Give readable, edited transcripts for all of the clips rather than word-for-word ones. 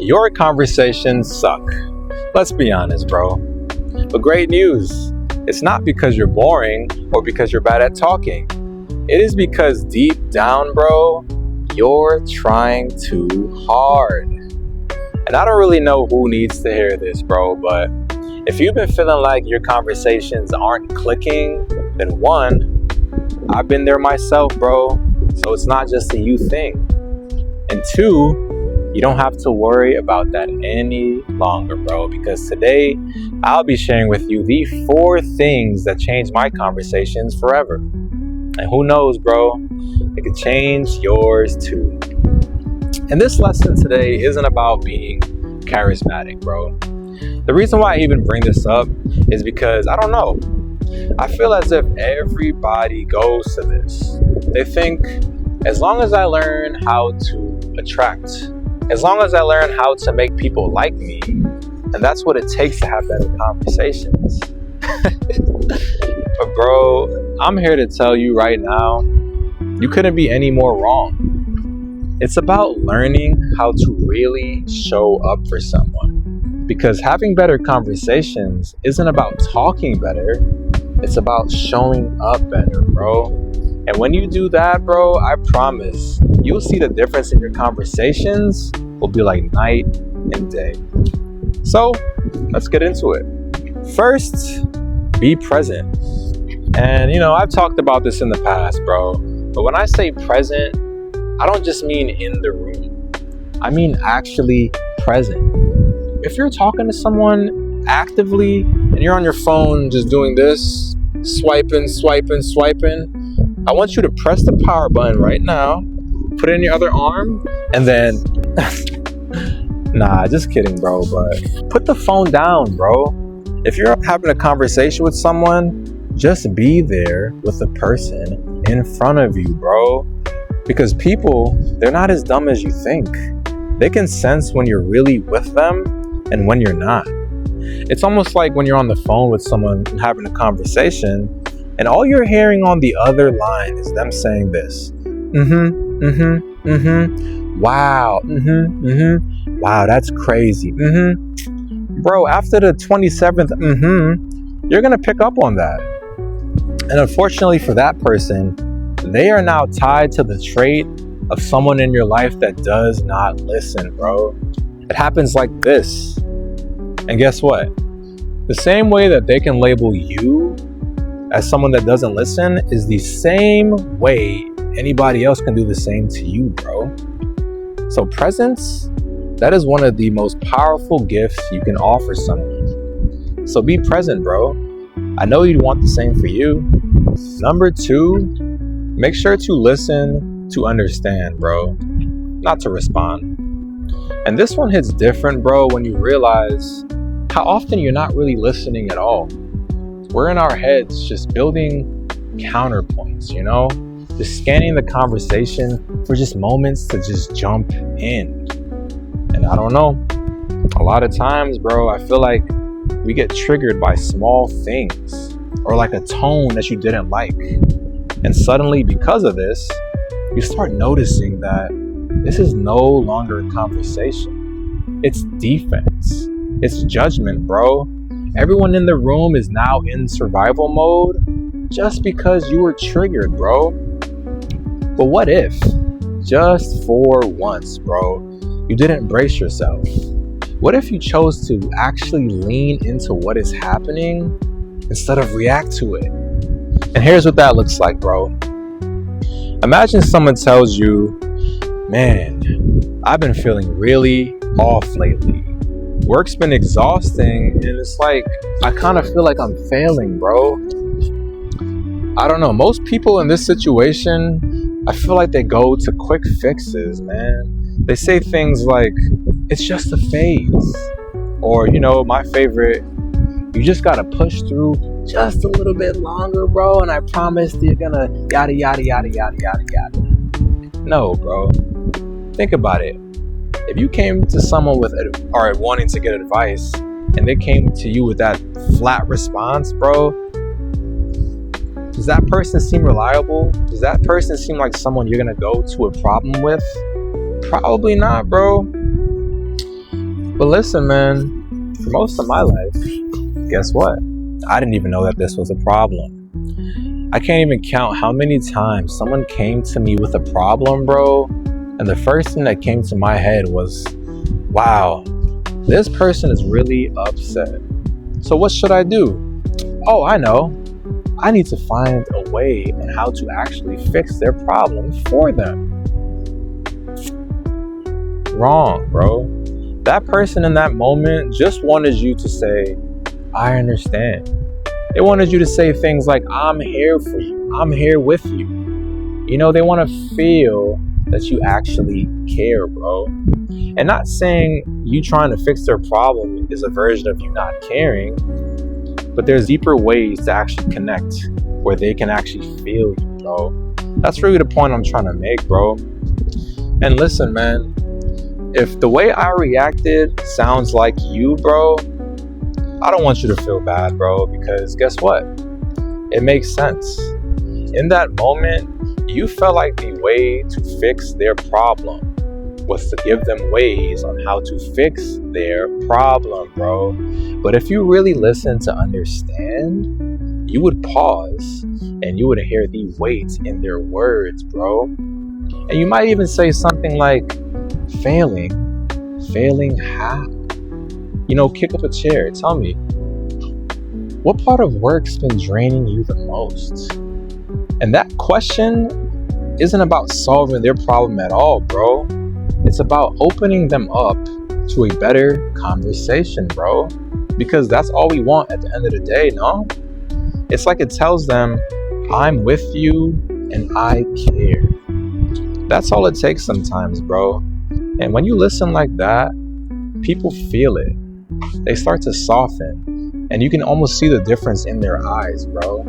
Your conversations suck. Let's be honest, bro. But great news. It's not because you're boring or because you're bad at talking. It is because deep down, bro, you're trying too hard. And I don't really know who needs to hear this, bro, but if you've been feeling like your conversations aren't clicking, then one, I've been there myself, bro. So it's not just a you thing. And two, you don't have to worry about that any longer, bro, because today I'll be sharing with you the 4 things that changed my conversations forever. And who knows, bro, it could change yours too. And this lesson today isn't about being charismatic, bro. The reason why I even bring this up is because, I don't know, I feel as if everybody goes to this. They think, as long as I learn how to attract, as long as I learn how to make people like me, and that's what it takes to have better conversations. But bro, I'm here to tell you right now, you couldn't be any more wrong. It's about learning how to really show up for someone. Because having better conversations isn't about talking better, it's about showing up better, bro. And when you do that, bro, I promise you'll see the difference in your conversations will be like night and day. So let's get into it. First, be present. And I've talked about this in the past, bro. But when I say present, I don't just mean in the room. I mean actually present. If you're talking to someone actively and you're on your phone just doing this, swiping, I want you to press the power button right now, put it in your other arm, and then nah, just kidding, bro, but put the phone down, bro. If you're having a conversation with someone, just be there with the person in front of you, bro. Because people, they're not as dumb as you think. They can sense when you're really with them and when you're not. It's almost like when you're on the phone with someone and having a conversation, and all you're hearing on the other line is them saying this. Wow. Wow, that's crazy. Bro, after the 27th you're gonna pick up on that. And unfortunately for that person, they are now tied to the trait of someone in your life that does not listen, bro. It happens like this. And guess what? The same way that they can label you as someone that doesn't listen is the same way anybody else can do the same to you, bro. So presence, that is one of the most powerful gifts you can offer someone. So be present, bro. I know you'd want the same for you. Number 2, make sure to listen to understand, bro, not to respond. And this one hits different, bro, when you realize how often you're not really listening at all. We're in our heads just building counterpoints, just scanning the conversation for just moments to just jump in. And I don't know, a lot of times, bro, I feel like we get triggered by small things or like a tone that you didn't like. And suddenly, because of this, you start noticing that this is no longer a conversation. It's defense. It's judgment, bro. Everyone in the room is now in survival mode just because you were triggered, bro. But what if, just for once, bro, you didn't brace yourself? What if you chose to actually lean into what is happening instead of react to it? And here's what that looks like, bro. Imagine someone tells you, man, I've been feeling really off lately. Work's been exhausting, and it's like, I kind of feel like I'm failing, bro. I don't know, most people in this situation, I feel like they go to quick fixes, man. They say things like, it's just a phase. Or, my favorite, you just gotta push through just a little bit longer, bro, and I promise you're gonna yada, yada, yada, yada, yada, yada. No, bro. Think about it. If you came to someone or wanting to get advice, and they came to you with that flat response, bro, does that person seem reliable? Does that person seem like someone you're gonna go to a problem with? Probably not, bro. But listen, man, for most of my life, guess what? I didn't even know that this was a problem. I can't even count how many times someone came to me with a problem, bro. And the first thing that came to my head was, wow, this person is really upset. So what should I do? Oh, I know. I need to find a way on how to actually fix their problem for them. Wrong, bro. That person in that moment just wanted you to say, I understand. They wanted you to say things like, I'm here for you. I'm here with you. You know, they want to feel that you actually care, bro. And not saying you trying to fix their problem is a version of you not caring, but there's deeper ways to actually connect where they can actually feel you, bro. That's really the point I'm trying to make, bro. And listen, man, if the way I reacted sounds like you, bro, I don't want you to feel bad, bro, because guess what? It makes sense. In that moment, you felt like the way to fix their problem was to give them ways on how to fix their problem, bro. But if you really listen to understand, you would pause and you would hear the weight in their words, bro. And you might even say something like, failing how? You know, kick up a chair. Tell me, what part of work's been draining you the most? And that question isn't about solving their problem at all, bro. It's about opening them up to a better conversation, bro. Because that's all we want at the end of the day, no? It's like it tells them, I'm with you and I care. That's all it takes sometimes, bro. And when you listen like that, people feel it. They start to soften. And you can almost see the difference in their eyes, bro.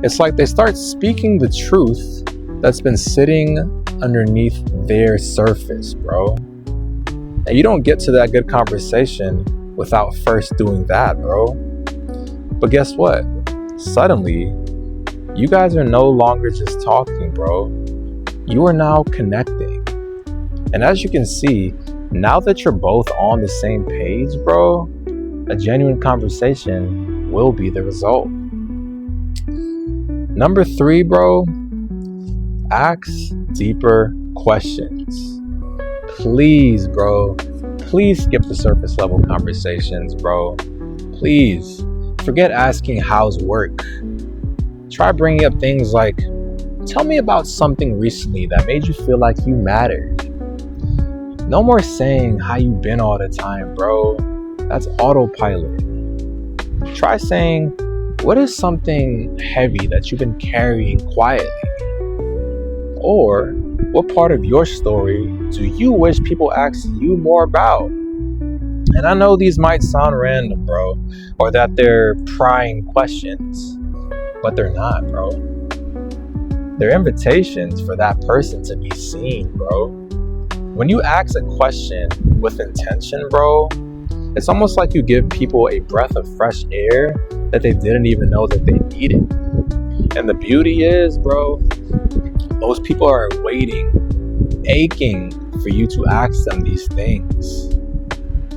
It's like they start speaking the truth that's been sitting underneath their surface, bro. And you don't get to that good conversation without first doing that, bro. But guess what? Suddenly, you guys are no longer just talking, bro. You are now connecting. And as you can see, now that you're both on the same page, bro, a genuine conversation will be the result. Number 3, bro, ask deeper questions. Please, bro, please skip the surface level conversations, bro. Please, forget asking how's work. Try bringing up things like, tell me about something recently that made you feel like you mattered. No more saying how you been all the time, bro. That's autopilot. Try saying, what is something heavy that you've been carrying quietly? Or, what part of your story do you wish people asked you more about? And I know these might sound random, bro, or that they're prying questions, but they're not, bro. They're invitations for that person to be seen, bro. When you ask a question with intention, bro, it's almost like you give people a breath of fresh air that they didn't even know that they needed. And the beauty is, bro, most people are waiting, aching for you to ask them these things.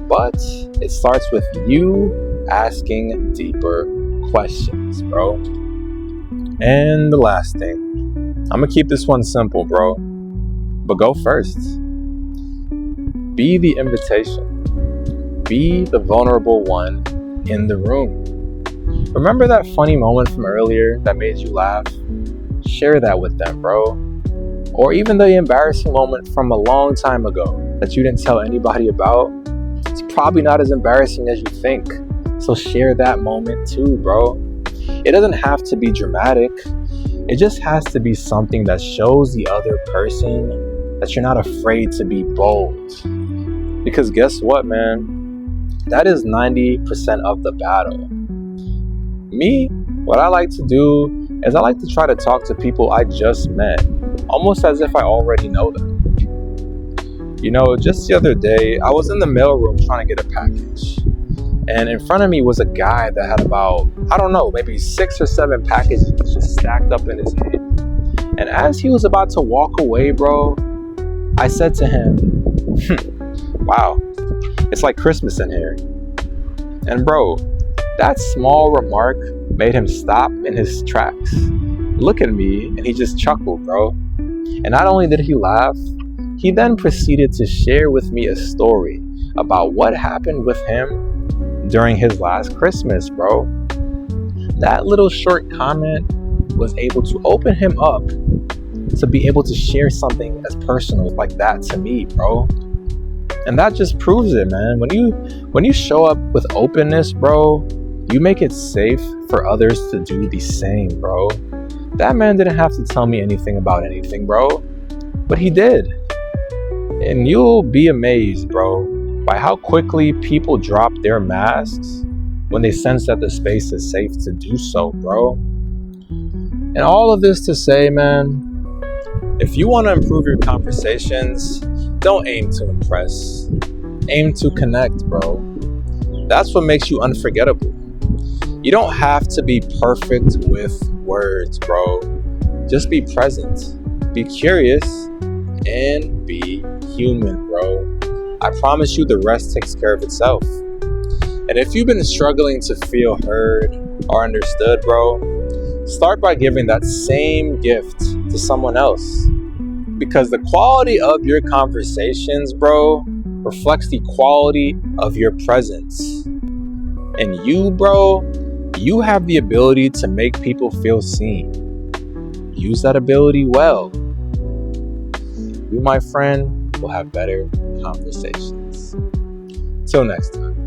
But it starts with you asking deeper questions, bro. And the last thing, I'm gonna keep this one simple, bro, but go first. Be the invitation. Be the vulnerable one in the room. Remember that funny moment from earlier that made you laugh? Share that with them, bro. Or even the embarrassing moment from a long time ago that you didn't tell anybody about. It's probably not as embarrassing as you think. So share that moment too, bro. It doesn't have to be dramatic. It just has to be something that shows the other person that you're not afraid to be bold. Because guess what, man? That is 90% of the battle. Me, what I like to do is I like to try to talk to people I just met, almost as if I already know them. You know, just the other day, I was in the mailroom trying to get a package. And in front of me was a guy that had about, I don't know, maybe 6 or 7 packages just stacked up in his hand. And as he was about to walk away, bro, I said to him, wow, It's like Christmas in here. And bro, that small remark made him stop in his tracks, look at me, and he just chuckled, bro. And not only did he laugh, he then proceeded to share with me a story about what happened with him during his last Christmas, bro. That little short comment was able to open him up to be able to share something as personal like that to me, bro. And that just proves it, man. When you show up with openness, bro, you make it safe for others to do the same, bro. That man didn't have to tell me anything about anything, bro, but he did. And you'll be amazed, bro, by how quickly people drop their masks when they sense that the space is safe to do so, bro. And all of this to say, man, if you want to improve your conversations, don't aim to impress. Aim to connect, bro. That's what makes you unforgettable. You don't have to be perfect with words, bro. Just be present, be curious, and be human, bro. I promise you the rest takes care of itself. And if you've been struggling to feel heard or understood, bro, start by giving that same gift to someone else. Because the quality of your conversations, bro, reflects the quality of your presence. And you, bro, you have the ability to make people feel seen. Use that ability well. You, my friend, will have better conversations. Till next time.